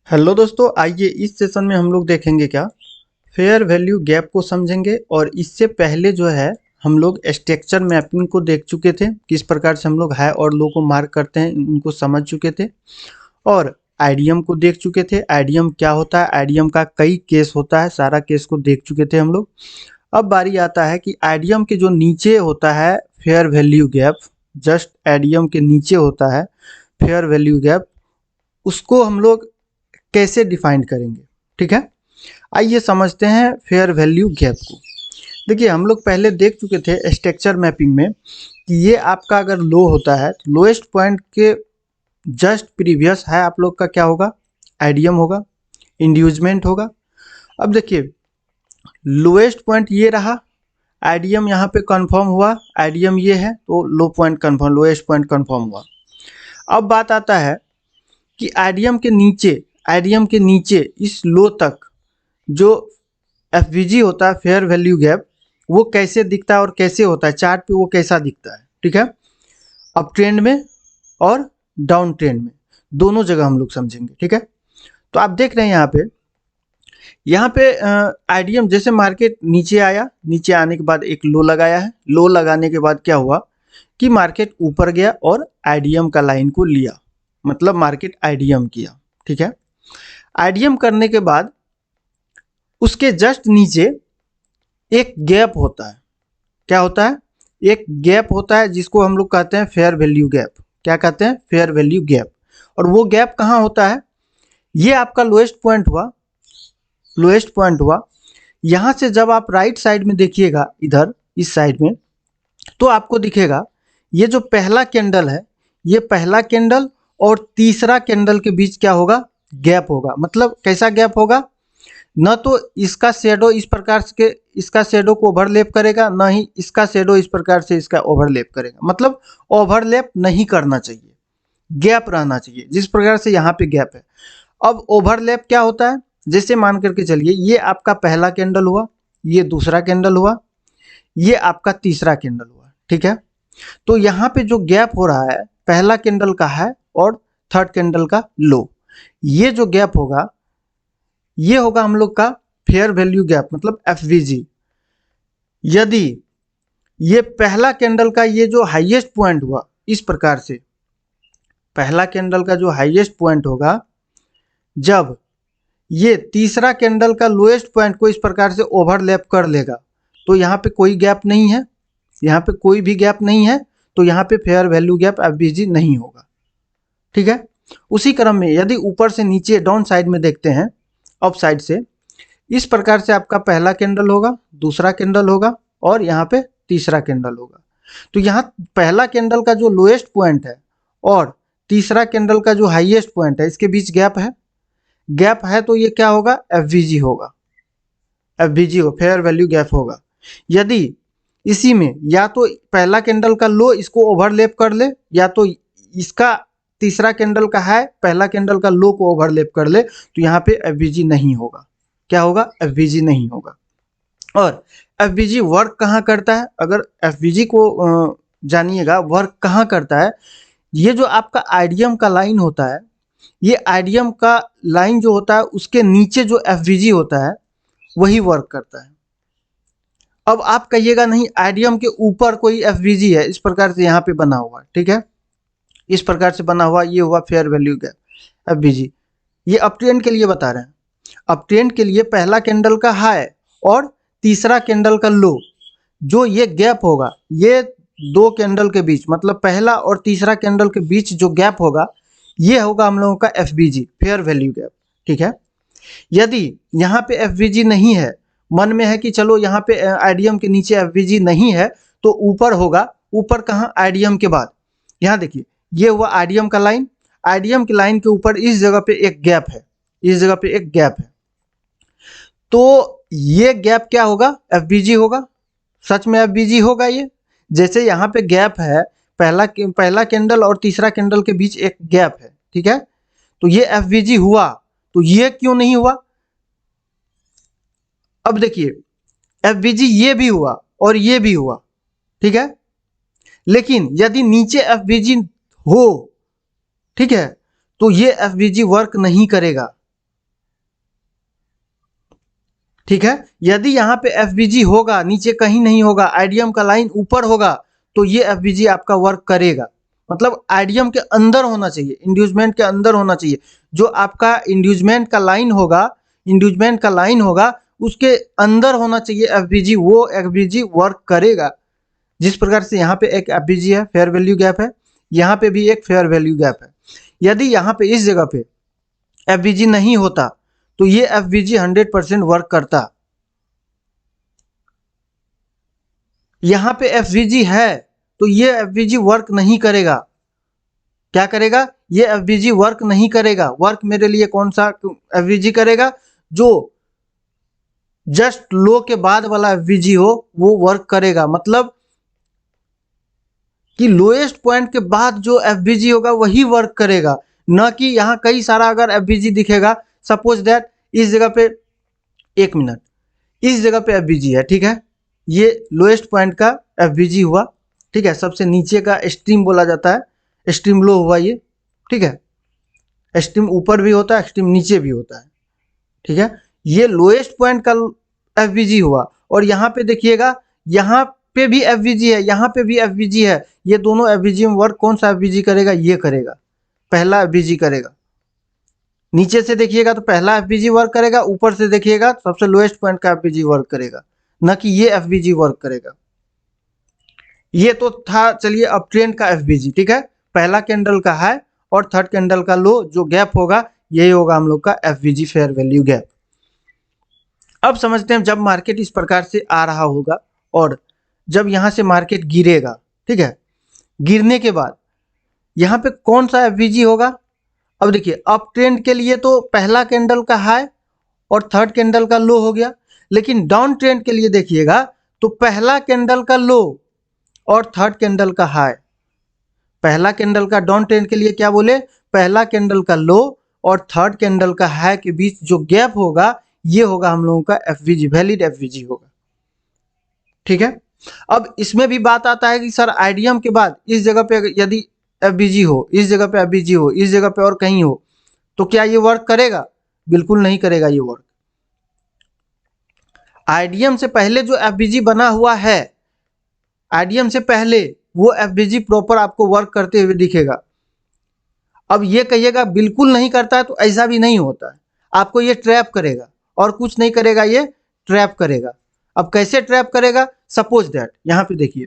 Hello दोस्तों, आइए इस सेशन में हम लोग देखेंगे क्या फेयर वैल्यू गैप को समझेंगे। और इससे पहले जो है हम लोग स्ट्रक्चर मैपिंग को देख चुके थे, किस प्रकार से हम लोग हाई और लो को मार्क करते हैं उनको समझ चुके थे। और आइडियम को देख चुके थे, आइडियम क्या होता है, आइडियम का कई केस होता है, सारा केस को देख चुके थे हम लोग। अब बारी आता है कि आइडियम के जो नीचे होता है fair value gap, just idiom के नीचे होता है फेयर वैल्यू गैप, उसको हम लोग कैसे डिफाइन करेंगे। ठीक है, आइए समझते हैं फेयर वैल्यू गैप को। देखिए, हम लोग पहले देख चुके थे स्ट्रक्चर मैपिंग में कि ये आपका अगर लो होता है तो लोएस्ट पॉइंट के जस्ट प्रीवियस है आप लोग का क्या होगा, आइडियम होगा, इंड्यूसमेंट होगा। अब देखिए, लोएस्ट पॉइंट ये रहा, आइडियम यहाँ पे कंफर्म हुआ, आइडियम ये है तो low point confirm, lowest point confirm हुआ। अब बात आता है कि आइडियम के नीचे इस लो तक जो एफवीजी होता है फेयर वैल्यू गैप, वो कैसे दिखता है और कैसे होता है, चार्ट पे वो कैसा दिखता है। ठीक है, अप ट्रेंड में और डाउन ट्रेंड में, दोनों जगह हम लोग समझेंगे। ठीक है, तो आप देख रहे हैं यहाँ पे आइडियम जैसे मार्केट नीचे आया, नीचे आने के बाद एक लो लगाया है, लो लगाने के बाद क्या हुआ कि मार्केट ऊपर गया और आइडियम का लाइन को लिया, मतलब मार्केट आइडियम किया। ठीक है, आइडियम करने के बाद उसके जस्ट नीचे एक गैप होता है। क्या होता है, एक गैप होता है जिसको हम लोग कहते हैं फेयर वैल्यू गैप। क्या कहते हैं, फेयर वैल्यू गैप। और वो गैप कहाँ होता है, ये आपका लोएस्ट पॉइंट हुआ, लोएस्ट पॉइंट हुआ। यहाँ से जब आप राइट साइड में देखिएगा, इधर इस साइड में, तो आपको दिखेगा ये जो पहला कैंडल है, ये पहला कैंडल और तीसरा कैंडल के बीच क्या होगा, गैप होगा। मतलब कैसा गैप होगा, न तो इसका शेडो इस प्रकार से इसका शेडो को ओवरलैप करेगा, न ही इसका शेडो इस प्रकार से इसका ओवरलैप करेगा। मतलब ओवरलैप नहीं करना चाहिए, गैप रहना चाहिए, जिस प्रकार से यहाँ पे गैप है। अब ओवरलैप क्या होता है, जैसे मान करके चलिए ये आपका पहला कैंडल हुआ, ये दूसरा कैंडल हुआ, ये आपका तीसरा कैंडल हुआ। ठीक है, तो यहाँ पे जो गैप हो रहा है पहला कैंडल का है और थर्ड कैंडल का लो, ये जो गैप होगा ये होगा हम लोग का फेयर वैल्यू गैप, मतलब एफवीजी। यदि ये पहला कैंडल का ये जो हाईएस्ट पॉइंट हुआ, इस प्रकार से पहला कैंडल का जो हाईएस्ट पॉइंट होगा, जब ये तीसरा कैंडल का लोएस्ट पॉइंट को इस प्रकार से ओवरलैप कर लेगा, तो यहाँ पे कोई गैप नहीं है, यहाँ पे कोई भी गैप नहीं है, तो यहाँ पे फेयर वैल्यू गैप एफवीजी नहीं होगा। ठीक है, उसी क्रम में यदि ऊपर से नीचे डाउन साइड में देखते हैं, अप साइड से, इस प्रकार से आपका पहला कैंडल होगा, दूसरा कैंडल होगा और यहाँ पे तीसरा कैंडल होगा। तो यहाँ पहला कैंडल का जो लोएस्ट पॉइंट है और तीसरा कैंडल का जो हाईएस्ट पॉइंट है, इसके बीच गैप है, गैप है, तो ये क्या होगा, एफवीजी होगा, एफवीजी हो, फेयर वैल्यू गैप होगा। यदि इसी में या तो पहला कैंडल का लो इसको ओवरलैप कर ले, या तो इसका तीसरा कैंडल का है पहला कैंडल का लो को ओवरलैप कर ले, तो यहाँ पे एफवीजी नहीं होगा। क्या होगा, एफवीजी नहीं होगा। और एफवीजी वर्क कहाँ करता है, अगर एफवीजी को जानिएगा वर्क कहाँ करता है, ये जो आपका आइडियम का लाइन होता है, ये आइडियम का लाइन जो होता है उसके नीचे जो एफवीजी होता है वही वर्क करता है। अब आप कहिएगा नहीं आइडियम के ऊपर कोई एफवीजी है, इस प्रकार से यहाँ पे बना हुआ। ठीक है, इस प्रकार से बना हुआ, ये हुआ फेयर वैल्यू गैप एफवीजी। ये अप ट्रेंड के लिए बता रहे हैं, अप ट्रेंड के लिए पहला कैंडल का हाई और तीसरा कैंडल का लो, जो ये गैप होगा, ये दो कैंडल के बीच, मतलब पहला और तीसरा कैंडल के बीच जो गैप होगा, ये होगा हम लोगों का एफवीजी, फेयर वैल्यू गैप। ठीक है, यदि यहाँ पे एफवीजी नहीं है, मन में है कि चलो यहाँ पे आइडियम के नीचे एफवीजी नहीं है, तो ऊपर होगा। ऊपर कहाँ, आइडियम के बाद, यहाँ देखिए ये हुआ आइडियम का लाइन, आइडियम की लाइन के ऊपर इस जगह पे एक गैप है, इस जगह पे एक गैप है, तो ये गैप क्या होगा, एफवीजी होगा। सच में एफवीजी होगा ये। जैसे यहाँ पे गैप है, पहला कैंडल और तीसरा कैंडल के बीच एक गैप है। ठीक है, तो ये एफवीजी हुआ, तो ये क्यों नहीं हुआ। अब देखिए एफवीजी ये भी हुआ और ये भी हुआ। ठीक है, लेकिन यदि नीचे एफवीजी हो, ठीक है, तो ये एफवीजी वर्क नहीं करेगा। ठीक है। यदि यहाँ पे एफबीजी होगा, नीचे कहीं नहीं होगा, आईडीएम का लाइन ऊपर होगा, तो ये एफबीजी आपका वर्क करेगा। मतलब आईडीएम के अंदर होना चाहिए, इंड्यूसमेंट के अंदर होना चाहिए। जो आपका इंड्यूसमेंट का लाइन होगा, उसके अंदर होना चाहिए एफबीजी, वो एफबीजी वर्क करेगा। जिस प्रकार से यहाँ पे एक एफबीजी है, फेयर वैल्यू गैप है, यहाँ पे भी एक फेयर वैल्यू गैप है। यदि यहाँ पे इस जगह पे एफबीजी नहीं होता तो ये एफबीजी 100% वर्क करता। यहाँ पे एफबीजी है तो ये एफबीजी वर्क नहीं करेगा। क्या करेगा? ये एफबीजी वर्क नहीं करेगा। वर्क मेरे लिए कौन सा एफबीजी करेगा? जो जस्ट लो के बाद वाला एफबीजी हो वो वर्क करेगा। मतलब कि लोएस्ट पॉइंट के बाद जो एफबीजी होगा वही वर्क करेगा, न कि यहाँ कई सारा अगर एफबीजी दिखेगा। सपोज दैट इस जगह पे, एक मिनट, इस जगह पे एफबीजी है, ठीक है, ये लोएस्ट पॉइंट का एफबीजी हुआ, ठीक है, सबसे नीचे का एक्सट्रीम बोला जाता है, एक्सट्रीम लो हुआ ये, ठीक है, एक्सट्रीम ऊपर भी होता है, एक्सट्रीम नीचे भी होता है, ठीक है। ये लोएस्ट पॉइंट का एफबीजी हुआ और यहाँ पे देखिएगा, यहाँ पे भी एफबीजी है, यहाँ पे भी एफबीजी है। ये दोनों एफबीजी में वर्क कौन सा एफबीजी करेगा? ये करेगा, पहला एफबीजी करेगा। नीचे से देखिएगा तो पहला एफबीजी वर्क करेगा, ऊपर से देखिएगा सबसे लोएस्ट पॉइंट का एफबीजी वर्क करेगा, न कि ये एफबीजी वर्क करेगा। ये तो था, चलिए अब ट्रेंड का एफबीजी, ठीक है, पहला कैंडल का हाई और थर्ड कैंडल का लो जो गैप होगा यही होगा हम लोग का एफबीजी, फेयर वैल्यू गैप। अब समझते हैं जब मार्केट इस प्रकार से आ रहा होगा और जब यहां से मार्केट गिरेगा, ठीक है, गिरने के बाद यहाँ पे कौन सा एफबीजी होगा? अब देखिए, अप ट्रेंड के लिए तो पहला कैंडल का हाई और थर्ड कैंडल का लो हो गया, लेकिन डाउन ट्रेंड के लिए देखिएगा तो पहला कैंडल का लो और थर्ड कैंडल का हाई। पहला कैंडल का डाउन ट्रेंड के लिए क्या बोले? पहला कैंडल का लो और थर्ड कैंडल का हाई के बीच जो गैप होगा ये होगा हम लोगों का एफबीजी, वैलिड एफबीजी होगा, ठीक है। अब इसमें भी बात आता है कि सर आईडीएम के बाद इस जगह पे यदि एफबीजी हो, इस जगह पे एफबीजी हो, इस जगह पे और कहीं हो, तो क्या ये वर्क करेगा? बिल्कुल नहीं करेगा ये वर्क। आईडीएम से पहले जो एफबीजी बना हुआ है, आईडीएम से पहले वो एफबीजी प्रॉपर आपको वर्क करते हुए दिखेगा। अब ये कहिएगा बिल्कुल नहीं करता है, तो ऐसा भी नहीं होता है, आपको ये ट्रैप करेगा और कुछ नहीं करेगा, ये ट्रैप करेगा। अब कैसे ट्रैप करेगा? सपोज दैट यहाँ पे देखिए,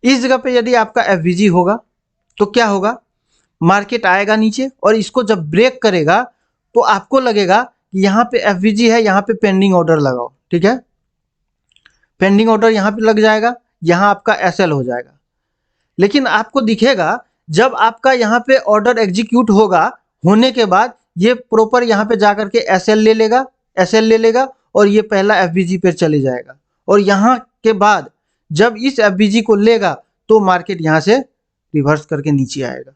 इस जगह पे यदि आपका एफबीजी होगा तो क्या होगा? मार्केट आएगा नीचे और इसको जब ब्रेक करेगा तो आपको लगेगा कि यहाँ पे एफबीजी है, यहाँ पे पेंडिंग ऑर्डर लगाओ, ठीक है, पेंडिंग ऑर्डर यहाँ पे लग जाएगा, यहाँ आपका एसएल हो जाएगा। लेकिन आपको दिखेगा जब आपका यहाँ पे ऑर्डर एग्जीक्यूट होगा, होने के बाद ये प्रॉपर यहाँ पे जाकर के एसएल ले लेगा, एसएल ले लेगा और ये पहला एफबीजी पे चले जाएगा। और यहाँ के बाद जब इस एफबीजी को लेगा तो मार्केट यहाँ से रिवर्स करके नीचे आएगा,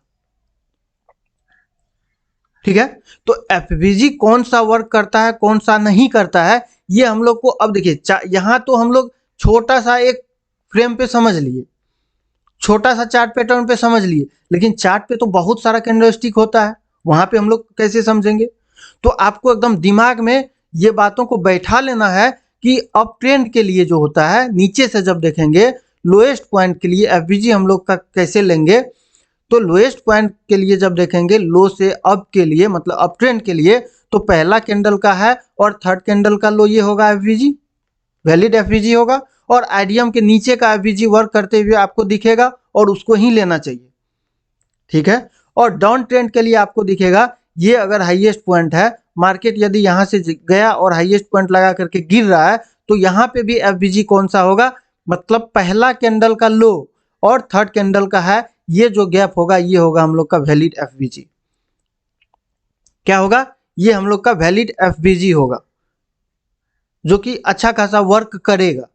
ठीक है। तो एफबीजी कौन सा वर्क करता है, कौन सा नहीं करता है, ये हम लोग को अब देखिए, यहाँ तो हम लोग छोटा सा एक फ्रेम पे समझ लिए, छोटा सा चार्ट पैटर्न पे समझ लिए, लेकिन चार्ट पे तो बहुत सारा कैंडलस्टिक होता है, वहां पे हम लोग कैसे समझेंगे? तो आपको एकदम दिमाग में ये बातों को बैठा लेना है कि अप ट्रेंड के लिए जो होता है, नीचे से जब देखेंगे लोएस्ट पॉइंट के लिए एफबीजी हम लोग का कैसे लेंगे, तो लोएस्ट पॉइंट के लिए जब देखेंगे लो से अप के लिए, मतलब अप ट्रेंड के लिए, तो पहला कैंडल का है और थर्ड कैंडल का लो ये होगा एफबीजी, वैलिड एफबीजी होगा। और आईडीएम के नीचे का एफबीजी वर्क करते हुए आपको दिखेगा और उसको ही लेना चाहिए, ठीक है। और डाउन ट्रेंड के लिए आपको दिखेगा ये अगर हाईएस्ट पॉइंट है, मार्केट यदि यहाँ से गया और हाईएस्ट पॉइंट लगा करके गिर रहा है, तो यहाँ पे भी एफबीजी कौन सा होगा? मतलब पहला कैंडल का लो और थर्ड कैंडल का है, ये जो गैप होगा ये होगा हम लोग का वैलिड एफबीजी। क्या होगा? ये हम लोग का वैलिड एफबीजी होगा, जो कि अच्छा खासा वर्क करेगा,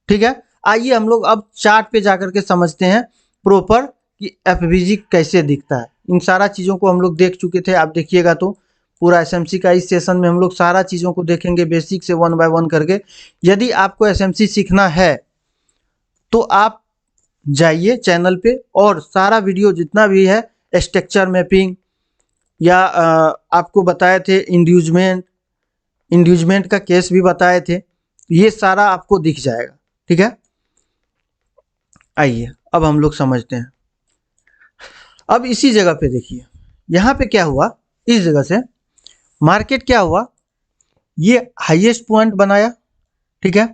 ठीक है। आइए हम लोग अब चार्ट पे जाकर के समझते हैं प्रॉपर कि एफबीजी कैसे दिखता है। इन सारा चीज़ों को हम लोग देख चुके थे, आप देखिएगा तो पूरा एसएमसी का इस सेशन में हम लोग सारा चीज़ों को देखेंगे बेसिक से 1 बाय 1 करके। यदि आपको एसएमसी सीखना है तो आप जाइए चैनल पे और सारा वीडियो जितना भी है, स्ट्रक्चर मैपिंग या आपको बताए थे इंड्यूसमेंट, इंड्यूसमेंट का केस भी बताए थे, ये सारा आपको दिख जाएगा। ठीक है, आइए अब हम लोग समझते हैं। अब इसी जगह पे देखिए, यहाँ पे क्या हुआ, इस जगह से मार्केट क्या हुआ, ये हाईएस्ट पॉइंट बनाया। ठीक है,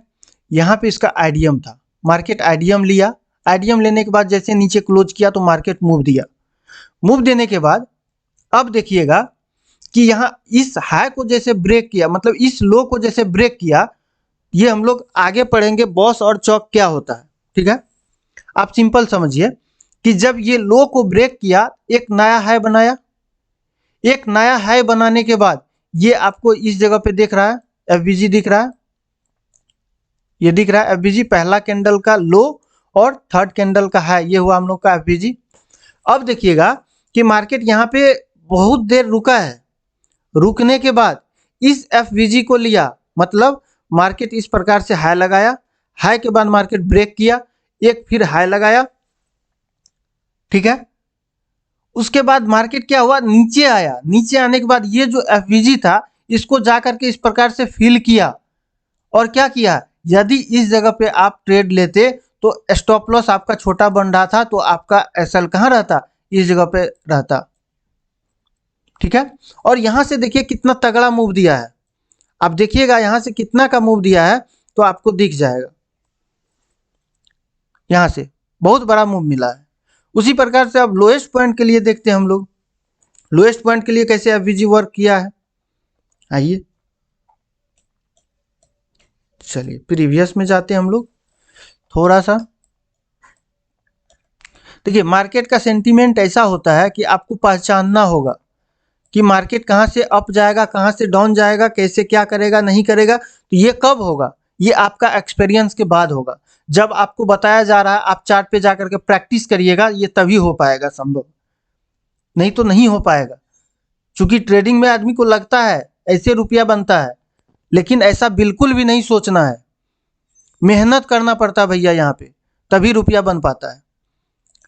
यहाँ पे इसका आईडीएम था, मार्केट आईडीएम लिया, आईडीएम लेने के बाद जैसे नीचे क्लोज किया तो मार्केट मूव दिया। मूव देने के बाद अब देखिएगा कि यहाँ इस हाई को जैसे ब्रेक किया, मतलब इस लो को जैसे ब्रेक किया, ये हम लोग आगे पढ़ेंगे बॉस और चौक क्या होता है। ठीक है, आप सिंपल समझिए कि जब ये लो को ब्रेक किया, एक नया हाई बनाया, एक नया हाई बनाने के बाद ये आपको इस जगह पे दिख रहा है, एफबीजी दिख रहा है, ये दिख रहा है एफबीजी, पहला कैंडल का लो और थर्ड कैंडल का हाई, ये हुआ हम लोग का एफबीजी। अब देखिएगा कि मार्केट यहाँ पे बहुत देर रुका है, रुकने के बाद इस एफबीजी को लिया, मतलब मार्केट इस प्रकार से हाई लगाया, हाई के बाद मार्केट ब्रेक किया, एक फिर हाई लगाया। ठीक है, उसके बाद मार्केट क्या हुआ, नीचे आया, नीचे आने के बाद ये जो एफबीजी था इसको जा करके इस प्रकार से फिल किया, और क्या किया, यदि इस जगह पे आप ट्रेड लेते तो स्टॉप लॉस आपका छोटा बन रहा था, तो आपका एसएल कहाँ रहता, इस जगह पे रहता। ठीक है, और यहां से देखिए कितना तगड़ा मूव दिया है, आप देखिएगा यहां से कितना का मूव दिया है तो आपको दिख जाएगा, यहां से बहुत बड़ा मूव मिला है। उसी प्रकार से अब लोएस्ट पॉइंट के लिए देखते हैं हम लोग, लोएस्ट पॉइंट के लिए कैसे एफबीजी वर्क किया है। आइए चलिए प्रीवियस में जाते हैं हम लोग थोड़ा सा। देखिए मार्केट का सेंटीमेंट ऐसा होता है कि आपको पहचानना होगा कि मार्केट कहाँ से अप जाएगा, कहाँ से डाउन जाएगा, कैसे क्या करेगा नहीं करेगा, तो ये कब होगा, ये आपका एक्सपीरियंस के बाद होगा। जब आपको बताया जा रहा है आप चार्ट पे जाकर के प्रैक्टिस करिएगा, ये तभी हो पाएगा संभव, नहीं तो नहीं हो पाएगा। क्योंकि ट्रेडिंग में आदमी को लगता है ऐसे रुपया बनता है, लेकिन ऐसा बिल्कुल भी नहीं सोचना है, मेहनत करना पड़ता है भैया यहाँ पे, तभी रुपया बन पाता है।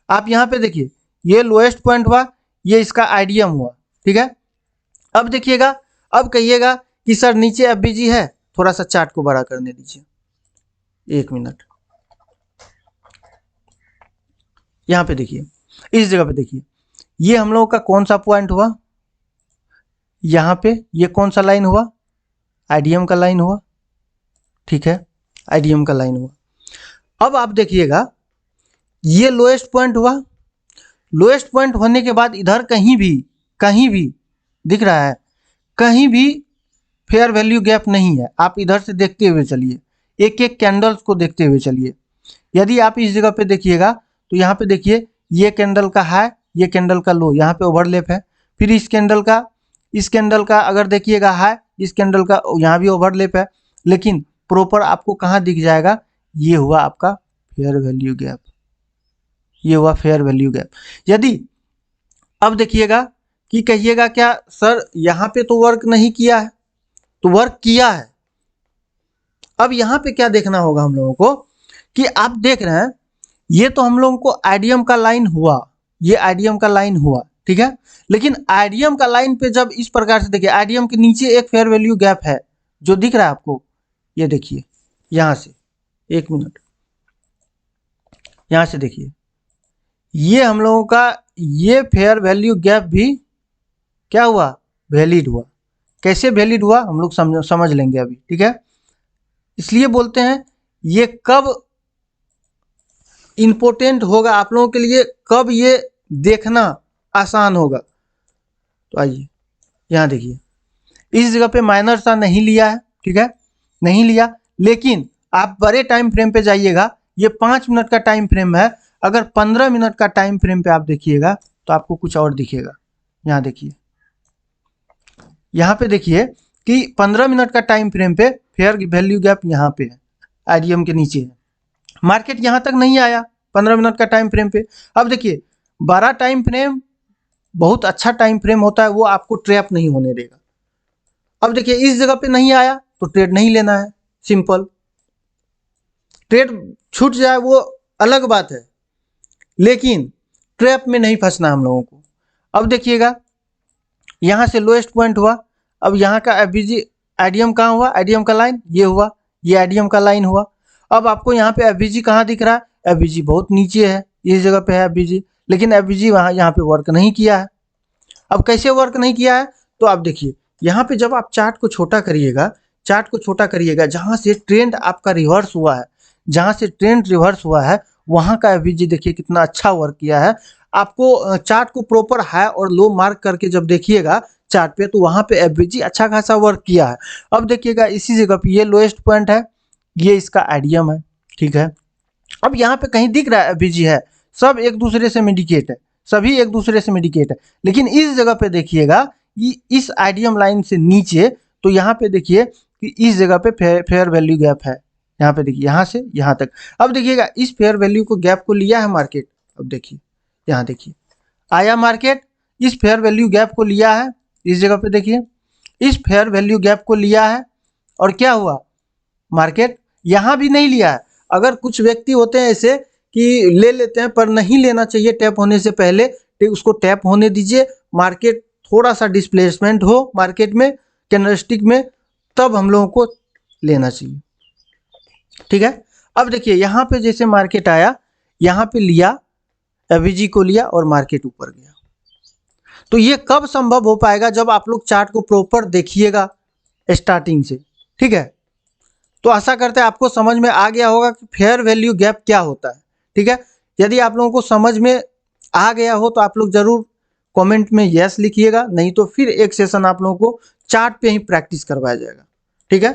आप यहाँ पे देखिए ये लोएस्ट पॉइंट हुआ, ये इसका आईडीएम हुआ। ठीक है, अब देखिएगा, अब कहिएगा कि सर नीचे एफबीजी है, थोड़ा सा चार्ट को बड़ा करने दीजिए, 1 मिनट। यहाँ पे देखिए, इस जगह पे देखिए, ये हम लोगों का कौन सा पॉइंट हुआ, यहाँ पे ये कौन सा लाइन हुआ, आईडीएम का लाइन हुआ। ठीक है, आईडीएम का लाइन हुआ। अब आप देखिएगा ये लोएस्ट पॉइंट हुआ, लोएस्ट पॉइंट होने के बाद इधर कहीं भी दिख रहा है, कहीं भी फेयर वैल्यू गैप नहीं है। आप इधर से देखते हुए चलिए, एक एक कैंडल्स को देखते हुए चलिए। यदि आप इस जगह पे देखिएगा तो यहाँ पे देखिए ये कैंडल का हाई, ये कैंडल का लो, यहाँ पे ओवरलैप है। फिर इस कैंडल का अगर देखिएगा हाई, इस कैंडल का यहाँ भी ओवरलैप है, लेकिन प्रॉपर आपको कहाँ दिख जाएगा, ये हुआ आपका फेयर वैल्यू गैप, ये हुआ फेयर वैल्यू गैप। यदि अब देखिएगा कि कहिएगा क्या सर यहाँ पे तो वर्क नहीं किया है, तो वर्क किया है। अब यहाँ पे क्या देखना होगा हम लोगों को कि आप देख रहे हैं ये तो हम लोगों को आईडीएम का लाइन हुआ, ये आईडीएम का लाइन हुआ। ठीक है, लेकिन आईडीएम का लाइन पे जब इस प्रकार से देखिए, आईडीएम के नीचे एक फेयर वैल्यू गैप है जो दिख रहा है आपको, ये देखिए यहाँ से, 1 मिनट, यहाँ से देखिए, ये हम लोगों का ये फेयर वैल्यू गैप भी क्या हुआ, वैलिड हुआ। कैसे वैलिड हुआ हम लोग समझ लेंगे अभी। ठीक है, इसलिए बोलते हैं ये कब इंपॉर्टेंट होगा आप लोगों के लिए, कब ये देखना आसान होगा। तो आइए यहाँ देखिए, इस जगह पे माइनर सा नहीं लिया है। ठीक है, नहीं लिया, लेकिन आप बड़े टाइम फ्रेम पे जाइएगा, ये 5 मिनट का टाइम फ्रेम है, अगर 15 मिनट का टाइम फ्रेम पे आप देखिएगा तो आपको कुछ और दिखेगा। यहाँ देखिए, यहाँ पे देखिए कि 15 मिनट का टाइम फ्रेम पे फेयर वैल्यू गैप यहाँ पे है, आईडीएम के नीचे है, मार्केट यहाँ तक नहीं आया 15 मिनट का टाइम फ्रेम पे। अब देखिए 12 टाइम फ्रेम बहुत अच्छा टाइम फ्रेम होता है, वो आपको ट्रैप नहीं होने देगा। अब देखिए इस जगह पे नहीं आया तो ट्रेड नहीं लेना है, सिंपल। ट्रेड छूट जाए वो अलग बात है, लेकिन ट्रैप में नहीं फंसना हम लोगों को। अब देखिएगा यहाँ से लोएस्ट पॉइंट हुआ, अब यहाँ का एफबीजी आईडीएम कहाँ हुआ, आईडीएम का लाइन ये हुआ, ये आईडीएम का लाइन हुआ। अब आपको यहाँ पे एफवीजी कहाँ दिख रहा है, एफवीजी बहुत नीचे है, इस जगह पे है एफवीजी, लेकिन एफवीजी वहाँ यहाँ पे वर्क नहीं किया है। अब कैसे वर्क नहीं किया है, तो आप देखिए यहाँ पे जब आप चार्ट को छोटा करिएगा, चार्ट को छोटा करिएगा, जहाँ से ट्रेंड आपका रिवर्स हुआ है, जहाँ से ट्रेंड रिवर्स हुआ है वहाँ का एफवीजी देखिए कितना अच्छा वर्क किया है। आपको चार्ट को प्रॉपर हाई और लो मार्क करके जब देखिएगा चार्ट पे, तो वहाँ पे एफवीजी अच्छा खासा वर्क किया है। अब देखिएगा इसी जगह पे ये लोएस्ट पॉइंट है, ये इसका आईडीएम है, ठीक है। अब यहाँ पे कहीं दिख रहा है एफवीजी है, सब एक दूसरे से मिडिकेट है, सभी एक दूसरे से मिडिकेट है, लेकिन इस जगह पे देखिएगा इस आईडीएम लाइन से नीचे, तो यहाँ पे देखिए कि इस जगह पे फेयर वैल्यू गैप है, यहाँ पे देखिए यहाँ से यहाँ तक। अब देखिएगा इस फेयर वैल्यू को गैप को लिया है मार्केट, अब देखिए यहाँ देखिए आया मार्केट, इस फेयर वैल्यू गैप को लिया है, इस जगह पे देखिए इस फेयर वैल्यू गैप को लिया है, और क्या हुआ, मार्केट यहाँ भी नहीं लिया है। अगर कुछ व्यक्ति होते हैं ऐसे कि ले लेते हैं, पर नहीं लेना चाहिए टैप होने से पहले, उसको टैप होने दीजिए, मार्केट थोड़ा सा डिस्प्लेसमेंट हो मार्केट में कैंडलस्टिक में, तब हम लोगों को लेना चाहिए, ठीक है। अब देखिए यहाँ पे जैसे मार्केट आया, यहाँ पे लिया एफवीजी को लिया और मार्केट ऊपर गया। तो ये कब संभव हो पाएगा, जब आप लोग चार्ट को प्रॉपर देखिएगा स्टार्टिंग से, ठीक है। तो आशा करते हैं आपको समझ में आ गया होगा कि फेयर वैल्यू गैप क्या होता है, ठीक है। यदि आप लोगों को समझ में आ गया हो तो आप लोग जरूर कमेंट में यस लिखिएगा, नहीं तो फिर एक सेशन आप लोगों को चार्ट पे ही प्रैक्टिस करवाया जाएगा, ठीक है।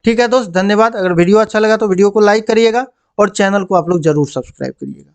ठीक है दोस्त, धन्यवाद। अगर वीडियो अच्छा लगा तो वीडियो को लाइक करिएगा और चैनल को आप लोग जरूर सब्सक्राइब करिएगा।